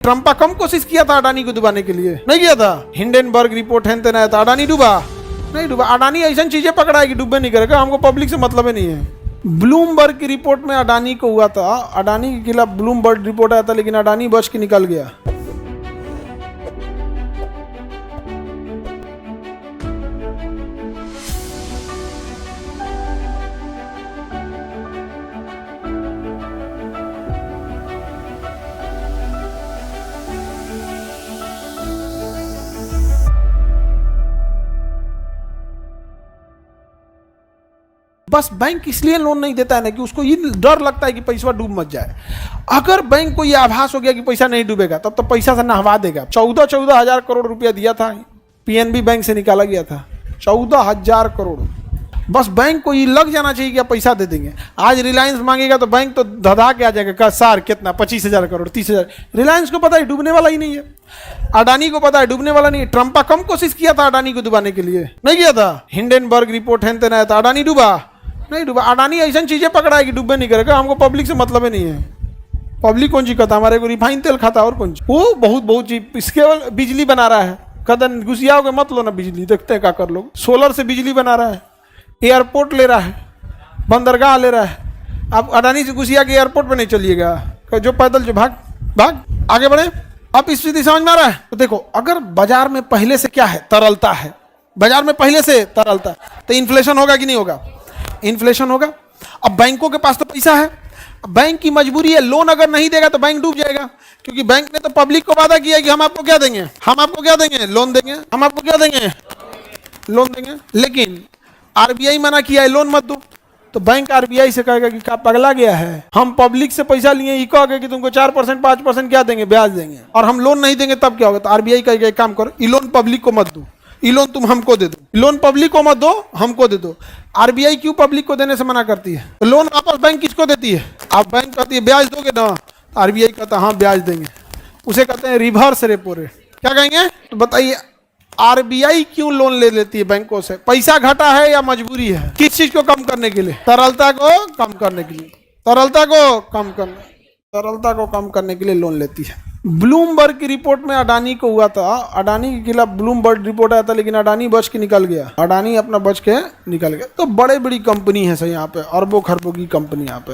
ट्रम्पा कम कोशिश किया था अडानी को डुबाने के लिए, नहीं किया था। हिंडनबर्ग रिपोर्ट है तेना था, अडानी डूबा नहीं डूबा। अडानी ऐसा चीजें पकड़ा है कि डूबे नहीं करेगा, हमको पब्लिक से मतलब ही नहीं है। ब्लूमबर्ग की रिपोर्ट में अडानी को हुआ था, अडानी के खिलाफ ब्लूमबर्ग रिपोर्ट आया था, लेकिन अडानी बच के निकल गया। बस बैंक इसलिए लोन नहीं देता है ना कि उसको ये डर लगता है कि पैसा डूब मत जाए। अगर बैंक को ये आभास हो गया कि पैसा नहीं डूबेगा, तब तो पैसा से नहवा देगा। 14,000 करोड़ रुपया दिया था, पीएनबी बैंक से निकाला गया था 14,000 करोड़। बस बैंक को ये लग जाना चाहिए कि पैसा दे देंगे। आज रिलायंस मांगेगा तो बैंक तो धधा के आ जाएगा, सर कितना 25,000 करोड़ 30,000। रिलायंस को पता है डूबने वाला ही नहीं है, अडानी को पता है डूबने वाला नहीं है। ट्रम्पा कम कोशिश किया था अडानी को डुबाने के लिए, नहीं किया था। हिंडनबर्ग रिपोर्ट है तेना था, अडानी डूबा नहीं डूबा। अडानी ऐसा चीजें पकड़ा है कि डूबे नहीं करेगा, हमको पब्लिक से मतलब ही नहीं है। पब्लिक कौन सी खाता, हमारे को रिफाइन तेल खाता और कौन सी, वो बहुत चीज। इसके बिजली बना रहा है, कदन घुसियाओगे मत लो ना बिजली, देखते हैं क्या कर लोग। सोलर से बिजली बना रहा है, एयरपोर्ट ले रहा है, बंदरगाह ले रहा है। आप अडानी से घुसिया के एयरपोर्ट पे नहीं चलिएगा, जो पैदल जो भाग आगे बढ़े। आप इस स्थिति समझ में आ रहा है। तो देखो, अगर बाजार में पहले से क्या है, तरलता है, बाजार में पहले से तरलता, तो इन्फ्लेशन होगा कि नहीं होगा, इन्फ्लेशन होगा। अब बैंकों के पास तो पैसा है, बैंक की मजबूरी है, लोन अगर नहीं देगा तो बैंक डूब जाएगा। क्योंकि बैंक ने तो पब्लिक को वादा किया कि हम आपको क्या देंगे, हम आपको क्या देंगे, लोन देंगे, हम आपको क्या देंगे, लोन देंगे। लेकिन आरबीआई मना किया है लोन मत दो, तो बैंक आरबीआई से कहेगा कि क्या पगला गया है, हम पब्लिक से पैसा लिए, ये कहोगे कि तुमको 4% 5% क्या देंगे, ब्याज देंगे, और हम लोन नहीं देंगे तब क्या होगा। तो आरबीआई कहेगा एक काम करो, ये लोन पब्लिक को मत दो, ये लोन तुम हमको दे दो, लोन पब्लिक को मत दो, हमको दे दो। आरबीआई क्यों पब्लिक को देने से मना करती है, तो लोन वापस बैंक किसको देती है, आप बैंक कहती है ब्याज दोगे ना, आरबीआई कहता है हाँ ब्याज देंगे, उसे कहते हैं रिवर्स रेपो रेट। क्या कहेंगे, तो बताइए आरबीआई क्यों लोन ले लेती है बैंकों से, पैसा घटा है या मजबूरी है, किस चीज को कम करने के लिए, तरलता को कम करने के लिए, तरलता को कम करने के लिए लोन लेती है। ब्लूमबर्ग की रिपोर्ट में अडानी को हुआ था, अडानी के खिलाफ ब्लूमबर्ग रिपोर्ट आया था, लेकिन अडानी बच के निकल गया, अडानी अपना बच के निकल गया। तो बड़ी कंपनी है सही यहाँ पे, अरबों खरबों की कंपनी यहाँ पे।